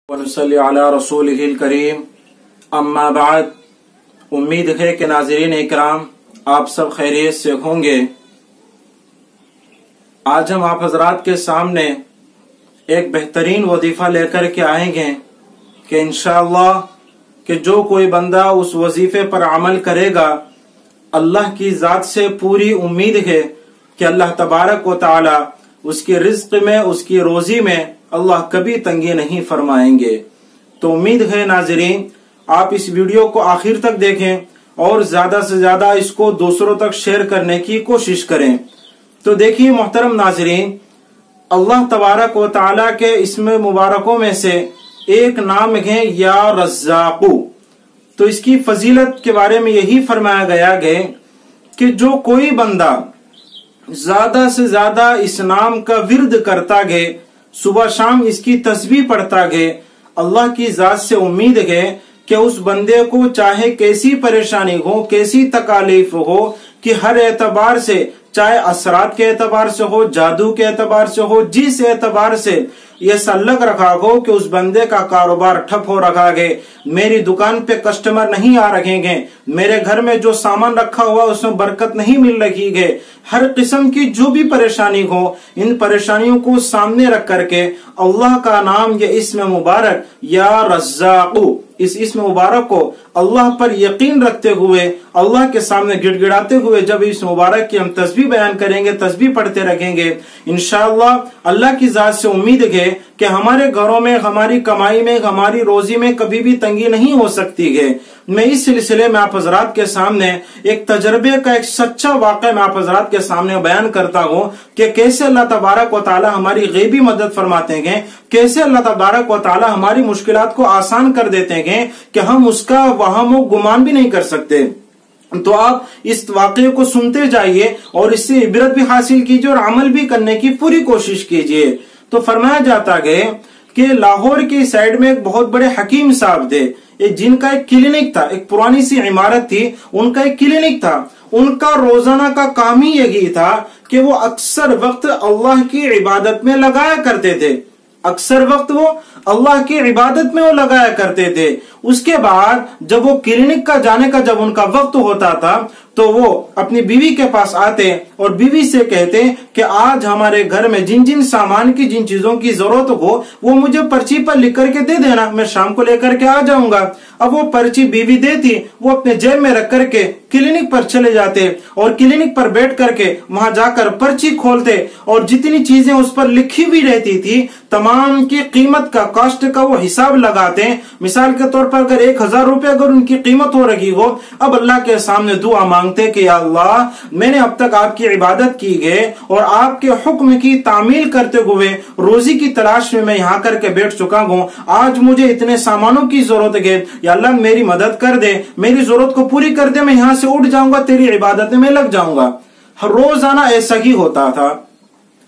वनुसल्ली अला रसूलिहिल करीम अम्मा बाद। उम्मीद है कि नाज़रीन इकराम आप सब खैरियत से होंगे। आज हम आप हजरात के सामने एक बेहतरीन वजीफा लेकर के आएंगे कि इंशाअल्लाह कि जो कोई बंदा उस वजीफे पर अमल करेगा, अल्लाह की जात से पूरी उम्मीद है कि अल्लाह तबारक व तआला उसके रिज्क में, उसकी रोजी में अल्लाह कभी तंगी नहीं फरमाएंगे। तो उम्मीद है नाजरीन आप इस वीडियो को आखिर तक देखें और ज्यादा से ज्यादा इसको दूसरों तक शेयर करने की कोशिश करें। तो देखिए मोहतरम नाजरीन, अल्लाह तबारक व तआला के इसमें मुबारकों में से एक नाम है या रज़्ज़ाक़ु। तो इसकी फजीलत के बारे में यही फरमाया गया है कि जो कोई बंदा ज्यादा से ज्यादा इस नाम का विर्द करता है, सुबह शाम इसकी तस्बीह पढ़ता है, अल्लाह की जात से उम्मीद है कि उस बंदे को चाहे कैसी परेशानी हो, कैसी तकालीफ हो, कि हर एतबार से, चाहे असरात के एतबार से हो, जादू के एतबार से हो, जिस एतबार से ये सल्लग रखा हो कि उस बंदे का कारोबार ठप हो रखा है, मेरी दुकान पे कस्टमर नहीं आ रहे हैं, मेरे घर में जो सामान रखा हुआ उसमें बरकत नहीं मिल रही है, हर किस्म की जो भी परेशानी हो, इन परेशानियों को सामने रख करके अल्लाह का नाम, ये इस्म मुबारक या रज़्ज़ाक़ु, इस इस्म मुबारक को अल्लाह पर यकीन रखते हुए, अल्लाह के सामने गिड़गिड़ाते हुए जब इस मुबारक की हम तस्बीह बयान करेंगे, तस्बीह पढ़ते रखेंगे, इंशाअल्लाह अल्लाह की जात से उम्मीद है कि हमारे घरों में, हमारी कमाई में, हमारी रोजी में कभी भी तंगी नहीं हो सकती है। मैं इस सिलसिले में आप हजरात के सामने एक तजर्बे का एक सच्चा वाक़या मैं आप हजरात के सामने बयान करता हूँ कि कैसे अल्लाह तबारक व तआला हमारी गैबी मदद फरमाते हैं, कैसे अल्लाह तबारक व तआला हमारी मुश्किलात को आसान कर देते हैं कि हम उसका वहम व गुमान भी नहीं कर सकते। तो आप इस वाक़ये को सुनते जाइए और इससे इबरत भी हासिल कीजिए और अमल भी करने की पूरी कोशिश कीजिए। तो फरमाया जाता है कि लाहौर की साइड में एक बहुत बड़े हकीम साहब थे, जिनका एक क्लिनिक था, एक पुरानी सी इमारत थी, उनका एक क्लिनिक था। उनका रोजाना का काम ही यही था कि वो अक्सर वक्त अल्लाह की इबादत में लगाया करते थे, अक्सर वक्त वो अल्लाह की इबादत में वो लगाया करते थे। उसके बाद जब वो क्लिनिक का जाने का जब उनका वक्त होता था तो वो अपनी बीवी के पास आते और बीवी से कहते कि आज हमारे घर में जिन जिन सामान की, जिन चीजों की जरूरत हो वो मुझे पर्ची पर लिख करके दे देना, मैं शाम को लेकर के आ जाऊंगा। अब वो पर्ची बीवी देती, वो अपने जेब में रख करके क्लिनिक पर चले जाते और क्लिनिक पर बैठ करके वहां जाकर पर्ची खोलते और जितनी चीजें उस पर लिखी हुई रहती थी तमाम की कीमत का, कॉस्ट का वो हिसाब लगाते। मिसाल के तौर पर अगर 1000 रुपए अगर उनकी कीमत हो रही हो, अब अल्लाह के सामने दुआ मांगते कि या अल्लाह मैंने अब तक आपकी इबादत की है और आपके हुक्म की तामील करते हुए रोजी की तलाश में मैं यहाँ करके बैठ चुका हूँ, आज मुझे इतने सामानों की जरूरत है, या अल्लाह मेरी मदद कर दे, मेरी जरूरत को पूरी कर दे, मैं यहाँ से उठ जाऊंगा, तेरी इबादत में लग जाऊंगा। रोजाना ऐसा ही होता था।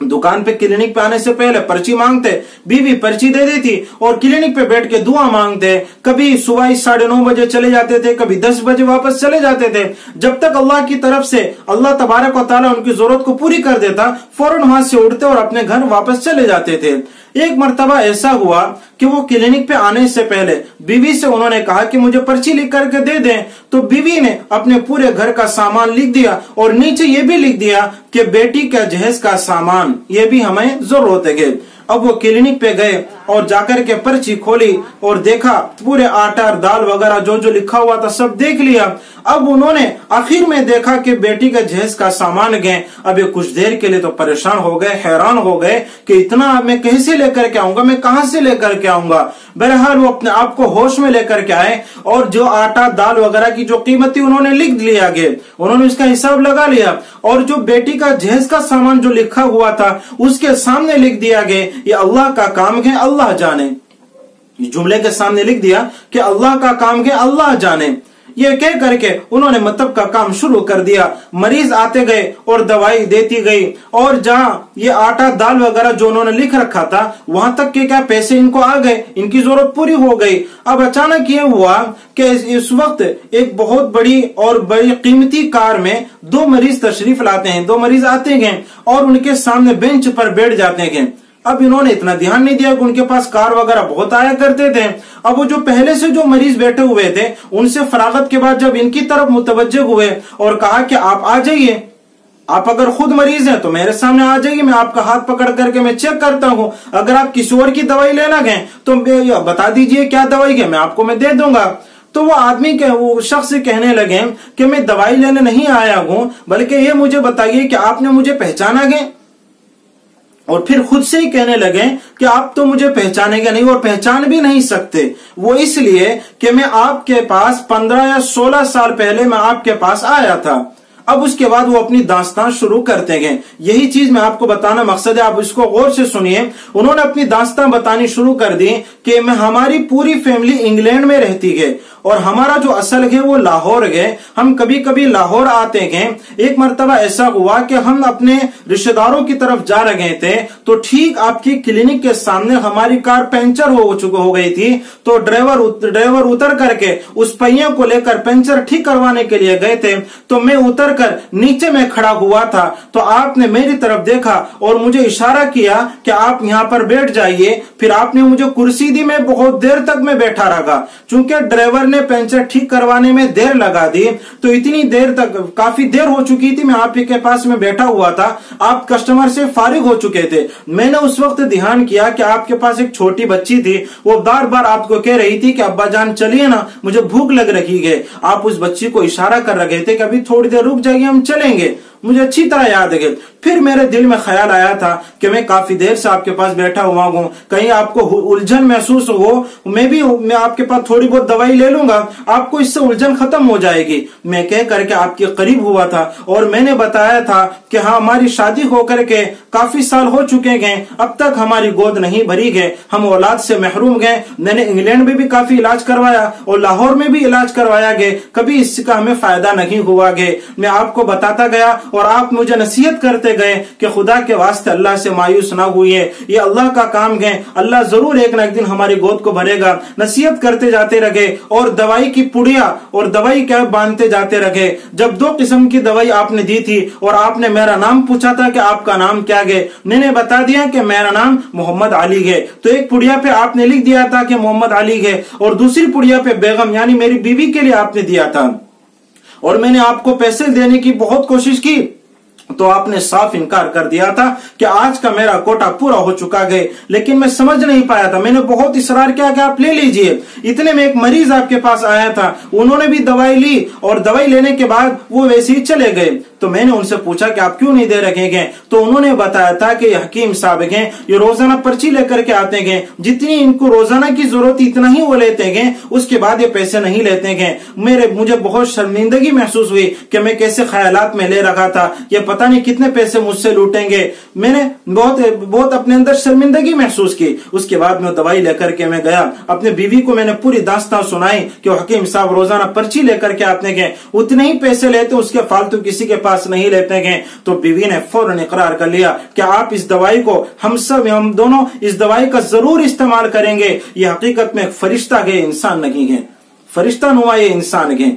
दुकान पे, क्लिनिक पे आने से पहले पर्ची मांगते, बीवी पर्ची दे देती और क्लिनिक पे बैठ के दुआ मांगते। कभी सुबह 9:30 बजे चले जाते थे, कभी 10 बजे वापस चले जाते थे, जब तक अल्लाह की तरफ से अल्लाह तबारक व तआला उनकी जरूरत को पूरी कर देता, फौरन वहां से उठते और अपने घर वापस चले जाते थे। एक मर्तबा ऐसा हुआ कि वो क्लिनिक पे आने से पहले बीवी से उन्होंने कहा कि मुझे पर्ची लिख करके दे दें, तो बीवी ने अपने पूरे घर का सामान लिख दिया और नीचे ये भी लिख दिया कि बेटी का जहेज का सामान ये भी हमें जरूरत है। अब वो क्लिनिक पे गए और जाकर के पर्ची खोली और देखा पूरे आटा, दाल वगैरह जो जो लिखा हुआ था सब देख लिया। अब उन्होंने आखिर में देखा कि बेटी का जहेज का सामान गए। अब ये कुछ देर के लिए तो परेशान हो गए, हैरान हो गए कि इतना मैं कैसे लेकर के आऊंगा, मैं कहां से लेकर के आऊंगा। बहरहाल वो अपने आप को होश में लेकर के आए और जो आटा, दाल वगैरह की जो कीमत थी उन्होंने लिख लिया गया, उन्होंने उसका हिसाब लगा लिया और जो बेटी का जहेज का सामान जो लिखा हुआ था उसके सामने लिख दिया गया, ये अल्लाह का काम है, अल्लाह जाने। जुमले के सामने लिख दिया कि अल्लाह का काम है, अल्लाह जाने। ये कह करके उन्होंने मतलब का काम शुरू कर दिया। मरीज आते गए और दवाई देती गई और जहां ये आटा, दाल वगैरह जो उन्होंने लिख रखा था वहां तक के क्या पैसे इनको आ गए, इनकी जरूरत पूरी हो गई। अब अचानक ये हुआ कि इस वक्त एक बहुत बड़ी और बड़ी कीमती कार में 2 मरीज तशरीफ लाते हैं, 2 मरीज आते हैं और उनके सामने बेंच पर बैठ जाते हैं। अब इन्होंने इतना ध्यान नहीं दिया कि उनके पास कार वगैरह बहुत आया करते थे। अब वो जो पहले से जो मरीज बैठे हुए थे उनसे फरागत के बाद जब इनकी तरफ मुतवज्जे हुए और कहा कि आप आ जाइए, आप अगर खुद मरीज हैं तो मेरे सामने आ जाइए, मैं आपका हाथ पकड़ करके मैं चेक करता हूं। अगर आप किसी और की दवाई लेना गए तो बता दीजिए क्या दवाई है, मैं दे दूंगा। तो वो शख्स कहने लगे कि मैं दवाई लेने नहीं आया हूं, बल्कि ये मुझे बताइए कि आपने मुझे पहचाना गए। और फिर खुद से ही कहने लगे कि आप तो मुझे पहचानेंगे नहीं और पहचान भी नहीं सकते, वो इसलिए कि मैं आपके पास 15 या 16 साल पहले मैं आपके पास आया था। अब उसके बाद वो अपनी दास्तान शुरू करते गए। यही चीज मैं आपको बताना मकसद है, आप इसको गौर से सुनिए। उन्होंने अपनी दास्तान बतानी शुरू कर दी कि हमारी पूरी फैमिली इंग्लैंड में रहती है और हमारा जो असल है वो लाहौर है। हम कभी कभी लाहौर आते गए। एक मर्तबा ऐसा हुआ कि हम अपने रिश्तेदारों की तरफ जा रहे थे तो ठीक आपकी क्लिनिक के सामने हमारी कार पंचर हो गई थी। तो ड्राइवर उतर करके उस पहिए को लेकर पंचर ठीक करवाने के लिए गए थे। तो मैं उतर कर नीचे में खड़ा हुआ था तो आपने मेरी तरफ देखा और मुझे इशारा किया कि आप यहाँ पर बैठ जाइए। फिर आपने मुझे कुर्सी दी, मैं बहुत देर तक मैं बैठा रहा। चूंकि ड्राइवर ने पंचर ठीक करवाने में देर लगा दी तो इतनी देर तक काफी देर हो चुकी थी। मैं आप ही के पास में बैठा हुआ था, आप कस्टमर से फारिग हो चुके थे। मैंने उस वक्त ध्यान किया कि आपके पास एक छोटी बच्ची थी, वो बार बार आपको कह रही थी कि अब्बा जान चलिए ना, मुझे भूख लग रही है। आप उस बच्ची को इशारा कर रहे थे कि अभी थोड़ी देर रुक जाइए, हम चलेंगे। मुझे अच्छी तरह याद है। फिर मेरे दिल में ख्याल आया था कि मैं काफी देर से आपके पास बैठा हुआ हूँ, कहीं आपको उलझन महसूस हो, मैं आपके पास थोड़ी बहुत दवाई ले लूंगा, आपको इससे उलझन खत्म हो जाएगी। मैं कह करके आपके करीब हुआ था और मैंने बताया था कि हाँ, हमारी शादी होकर के काफी साल हो चुके हैं, अब तक हमारी गोद नहीं भरी है, हम औलाद से महरूम गए। मैंने इंग्लैंड में भी काफी इलाज करवाया और लाहौर में भी इलाज करवाया गया, कभी इसका हमें फायदा नहीं हुआ गया। मैं आपको बताता गया और आप मुझे नसीहत करते गए कि खुदा के वास्ते अल्लाह से मायूस ना हुई, ये अल्लाह का काम है, अल्लाह जरूर एक न एक दिन हमारी गोद को भरेगा। नसीहत करते जाते रहे और दवाई की पुड़िया और दवाई क्या बांधते जाते रहे। जब 2 किस्म की दवाई आपने दी थी और आपने मेरा नाम पूछा था कि आपका नाम क्या है, मैंने बता दिया कि मेरा नाम मोहम्मद अली है। तो एक पुड़िया पे आपने लिख दिया था कि मोहम्मद अली है और दूसरी पुड़िया पे बेगम यानी मेरी बीवी के लिए आपने दिया था। और मैंने आपको पैसे देने की बहुत कोशिश की तो आपने साफ इनकार कर दिया था कि आज का मेरा कोटा पूरा हो चुका है। लेकिन मैं समझ नहीं पाया था, मैंने बहुत इसरार किया कि आप ले लीजिए। इतने में एक मरीज आपके पास आया था, उन्होंने भी दवाई ली और दवाई लेने के बाद वो वैसे ही चले गए। तो मैंने उनसे पूछा कि आप क्यों नहीं दे रखे हैं, तो उन्होंने बताया था कि हकीम साहब हैं, ये रोजाना पर्ची लेकर के आते हैं, जितनी इनको रोजाना की जरूरत इतना ही वो लेते हैं, उसके बाद ये पैसे नहीं लेते हैं। मुझे बहुत शर्मिंदगी महसूस हुई कि मैं कैसे ख्यालात में ले रखा था, ये पता नहीं कितने पैसे मुझसे लूटेंगे। मैंने बहुत अपने अंदर शर्मिंदगी महसूस की। उसके बाद में दवाई लेकर के मैं गया, अपने बीवी को मैंने पूरी दास्तान सुनाई कि हकीम साहब रोजाना पर्ची लेकर के आते हैं, उतने ही पैसे लेते, उसके फालतू किसी के पास नहीं लेते हैं। तो बीवी ने फौरन इकरार कर लिया कि आप इस दवाई को हम दोनों इस दवाई का जरूर इस्तेमाल करेंगे। ये हकीकत में फरिश्ता है, इंसान नहीं है, फरिश्ता नुमा ये इंसान है।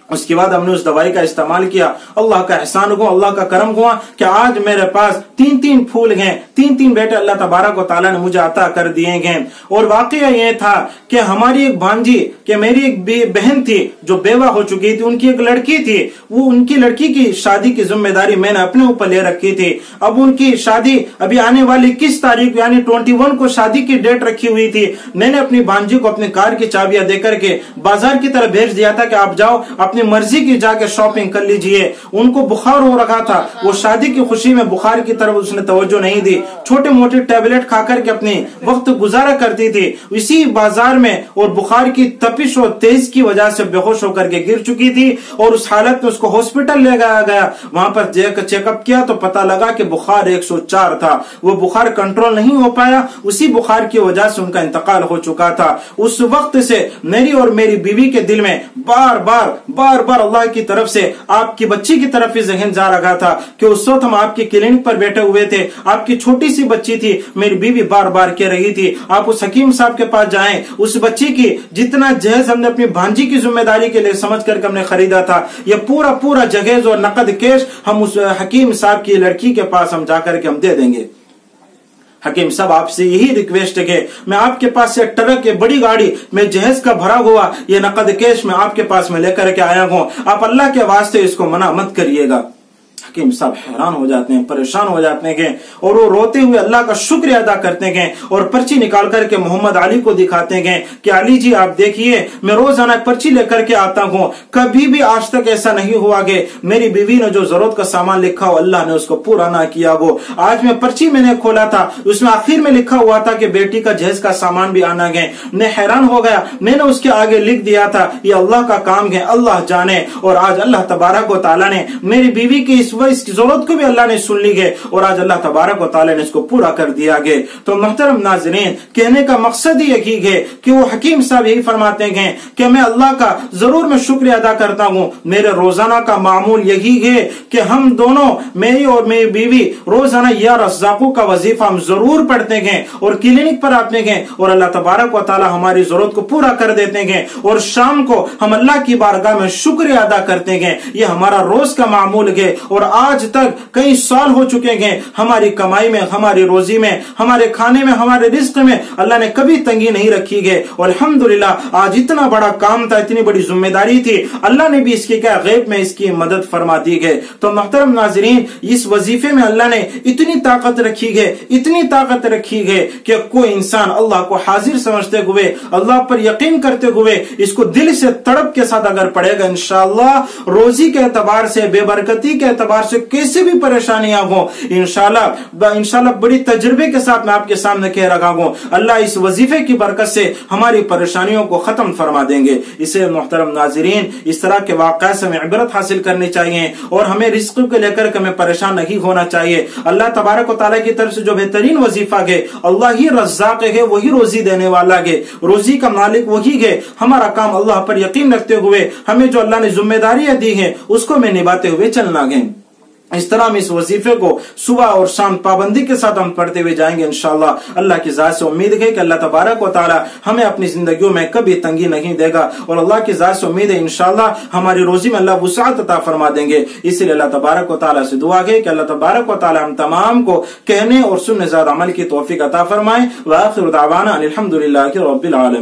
उसके बाद हमने उस दवाई का इस्तेमाल किया। अल्लाह का एहसान हुआ, अल्लाह का करम हुआ कि आज मेरे पास 3 फूल हैं, 3 बेटे अल्लाह तबारक व तआला ने मुझे अता कर दिए हैं। और वाकया यह था कि हमारी एक भांजी कि मेरी एक बहन थी जो बेवा हो चुकी थी, उनकी एक लड़की थी, वो उनकी लड़की की शादी की जिम्मेदारी मैंने अपने ऊपर ले रखी थी। अब उनकी शादी अभी आने वाली 21 तारीख यानी 21 को शादी की डेट रखी हुई थी। मैंने अपनी भांजी को अपनी कार की चाबियां देकर के बाजार की तरफ भेज दिया था कि आप जाओ अपनी मर्जी की जाके शॉपिंग कर लीजिए। उनको बुखार हो रखा था, वो शादी की खुशी में बुखार की तरफ उसने तवज्जो नहीं दी, छोटे मोटे टैबलेट खाकर के अपनी वक्त गुजारा करती थी। इसी बाजार में और बुखार की तपिश और तेज की वजह से बेहोश होकर के गिर चुकी थी और उस हालत में उसको हॉस्पिटल ले गया। वहां पर चेकअप किया तो पता लगा कि बुखार 104 था। वो बुखार कंट्रोल नहीं हो पाया, उसी बुखार की वजह से उनका इंतकाल हो चुका था। उस वक्त से मेरी और मेरी बीवी के दिल में बार बार अल्लाह की तरफ से आपकी बच्ची की तरफ ही जहन जा रहा था कि उस वक्त हम आपकी क्लिनिक पर बैठे हुए थे, आपकी छोटी सी बच्ची थी। मेरी बीवी बार बार कह रही थी आप उस हकीम साहब के पास जाएं, उस बच्ची की जितना जहेज हमने अपनी भांजी की जिम्मेदारी के लिए समझ करके हमने खरीदा था, ये पूरा जहेज और नकद कैश हम उस हकीम साहब की लड़की के पास हम जाकर के हम दे देंगे। हकीम साहब आपसे यही रिक्वेस्ट है कि मैं आपके पास से ट्रक है, बड़ी गाड़ी में जहेज का भरा हुआ ये नकद कैश में आपके पास में लेकर के आया हूं, आप अल्लाह के वास्ते इसको मना मत करिएगा। हकीम साहब हैरान हो जाते हैं, परेशान हो जाते हैं और वो रोते हुए अल्लाह का शुक्रिया अदा करते हैं और पर्ची निकाल करके मोहम्मद अली को दिखाते हैं कि अली जी आप देखिए मैं रोजाना पर्ची लेकर के आता हूँ, कभी भी आज तक ऐसा नहीं हुआ कि मेरी बीवी ने जो जरूरत का सामान लिखा हो अल्लाह ने उसको पूरा ना किया हो। आज मैं पर्ची मैंने खोला था, उसमें आखिर में लिखा हुआ था कि बेटी का जहेज का सामान भी आना है। मैं हैरान हो गया, मैंने उसके आगे लिख दिया था ये अल्लाह का काम है, अल्लाह जाने। और आज अल्लाह तबारक व तआला ने मेरी बीवी की इसकी जरूरत को भी अल्लाह ने सुन ली है और आज अल्लाह तबारक व तआला ने इसको पूरा कर दिया है। तो मोहतरम नाज़रीन, कहने का मकसद ही यही है कि वो हकीम साहब यही फरमाते हैं कि मैं अल्लाह का जरूर मैं शुक्रिया अदा करता हूँ। मेरे रोजाना का मामूल यही है कि हम दोनों, मेरी और मेरी बीवी, रोजाना या रज़्ज़ाक़ू का वजीफा हम जरूर पढ़ते हैं और क्लिनिक पर आते हैं और अल्लाह तबारक व तआला हमारी जरूरत को पूरा कर देते हैं और शाम को हम अल्लाह की बारगाह में शुक्रिया अदा करते हैं। ये हमारा रोज का मामूल है और आज तक कई साल हो चुके हैं हमारी कमाई में, हमारी रोजी में, हमारे खाने में, हमारे रिस्क में अल्लाह ने कभी तंगी नहीं रखी है। और अल्हम्दुलिल्लाह आज इतना बड़ा काम था, इतनी बड़ी जिम्मेदारी थी, अल्लाह ने भी इसकी क्या गैब में इसकी मदद फरमा दी है। तो मोहतरम नाज़रीन, इस वजीफे में अल्लाह ने इतनी ताकत रखी है, इतनी ताकत रखी है कि कोई इंसान अल्लाह को हाजिर समझते हुए, अल्लाह पर यकीन करते हुए इसको दिल से तड़प के साथ अगर पढ़ेगा इंशाअल्लाह रोजी के एतबार से, बेबरकती के एतबार से कैसे भी परेशानियां हो, इंशाल्लाह बड़ी तजुर्बे के साथ मैं आपके सामने कह रहा हूं, अल्लाह इस वजीफे की बरकत से हमारी परेशानियों को खत्म फरमा देंगे। इसे मोहतरम नाज़रीन, इस तरह के वाक़या से हमें इबरत हासिल करनी चाहिए और हमें रिस्क को लेकर के हमें परेशान नहीं होना चाहिए। अल्लाह तबारक व तआला की तरफ से जो बेहतरीन वजीफा है, अल्लाह ही रज़्ज़ाक़ है, वही रोजी देने वाला है, रोजी का मालिक वही है। हमारा काम अल्लाह पर यकीन रखते हुए हमें जो अल्लाह ने जिम्मेदारियां दी है उसको में निभाते हुए चलना है। इस तरह हम इस वजीफे को सुबह और शाम पाबंदी के साथ हम पढ़ते हुए जाएंगे इंशाअल्लाह। अल्लाह की ज़ात से उम्मीद है कि अल्लाह तबारक व तआला हमें अपनी जिंदगियों में कभी तंगी नहीं देगा और अल्लाह की ज़ात से उम्मीद है इंशाअल्लाह हमारी रोजी में अल्लाह वुसअत अता फरमा देंगे। इसलिए अल्लाह तबारक व तआला से दुआ है कि अल्लाह तबारक व तआला हम तमाम को कहने और सुनने ज़्यादा अमल की तौफीक अता फरमाए। व आखिर दावाना अनिल हम्दुलिल्लाहि रब्बिल आलमीन।